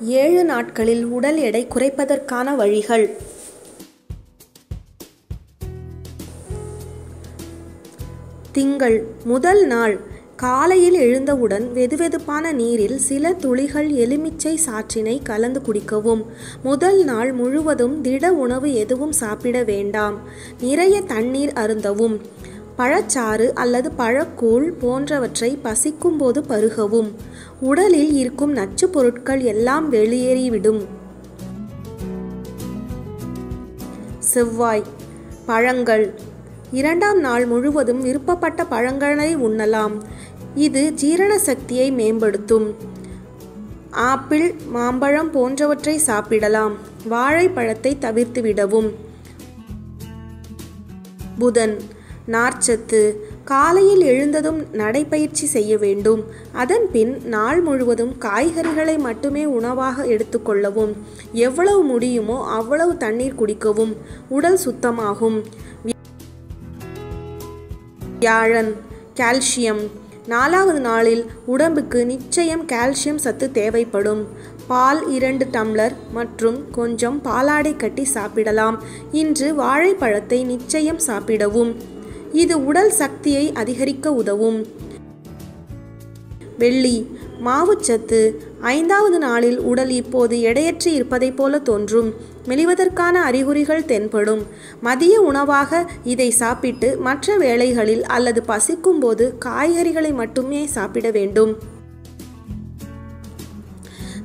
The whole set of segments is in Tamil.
7 நாட்களில் உடல் எடை குறைப்பதற்கான வழிகள். திங்கள் முதல் நாள். காலையில் எழுந்தவுடன் வெதுவெதுப்பான நீரில் சில துளிகள் எலுமிச்சை சாற்றினை கலந்து குடிக்கவும். முதல் நாள் முழுவதும் திட உணவு எதுவும் சாப்பிட வேண்டாம். நிறைய தண்ணீர் அருந்தவும். பழச்சாறு அல்லது பழக்கூழ் போன்றவற்றை பசிக்கும் போது பருகவும். உடலில் இருக்கும் நச்சு பொருட்கள் எல்லாம் வெளியேறிவிடும். செவ்வாய். பழங்கள். 2ஆம் நாள் முழுவதும் விருப்பப்பட்ட பழங்களை உண்ணலாம். இது ஜீரண சக்தியை மேம்படுத்தும். ஆப்பிள், மாம்பழம் போன்றவற்றை சாப்பிடலாம். வாழைப்பழத்தை தவிர்த்துவிடவும். புதன். நார்ச்சத்து. காலையில் எழுந்ததும் நடைப்பயிற்சி செய்ய வேண்டும். அதன் பின் நாள் முழுவதும் காய்கறிகளை மட்டுமே உணவாக எடுத்துக்கொள்ளவும். எவ்வளவு முடியுமோ அவ்வளவு தண்ணீர் குடிக்கவும். உடல் சுத்தமாகும். வியாழன். கால்சியம். 4வது நாளில் உடம்புக்கு நிச்சயம் கால்சியம் சத்து தேவைப்படும். பால் 2 டம்ளர் மற்றும் கொஞ்சம் பாலாடை கட்டி சாப்பிடலாம். இன்று வாழைப்பழத்தை நிச்சயம் சாப்பிடவும். இது உடல் சக்தியை அதிகரிக்க உதவும். வெள்ளி. மாவுச்சத்து. 5வது நாளில் உடல் இப்போது எடையற்று இருப்பதைப் போல தோன்றும். மெலிவதற்கான அறிகுறிகள் தென்படும். மதிய உணவாக இதை சாப்பிட்டு மற்ற வேளைகளில் அல்லது பசிக்கும் போது காய்கறிகளை மட்டுமே சாப்பிட வேண்டும்.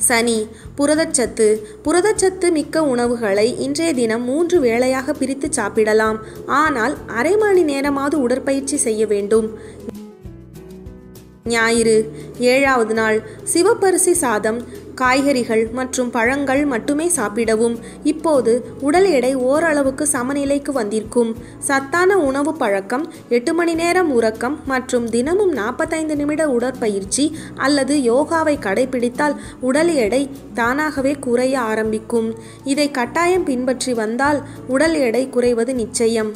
சனி. புரதச்சத்து. புரதச்சத்து மிக்க உணவுகளை இன்றைய தினம் 3 வேளையாக பிரித்து சாப்பிடலாம். ஆனால் அரை மணி நேரமாவது உடற்பயிற்சி செய்ய வேண்டும். ஞாயிறு. 7வது நாள். சிவப்பரிசி சாதம், காய்கறிகள் மற்றும் பழங்கள் மட்டுமே சாப்பிடவும். இப்போது உடல் எடை ஓரளவுக்கு சமநிலைக்கு வந்திருக்கும். சத்தான உணவு பழக்கம், 8 மணி நேரம் உறக்கம் மற்றும் தினமும் 45 நிமிட உடற்பயிற்சி அல்லது யோகாவை கடைபிடித்தால் உடல் எடை தானாகவே குறைய ஆரம்பிக்கும். இதை கட்டாயம் பின்பற்றி வந்தால் உடல் எடை குறைவது நிச்சயம்.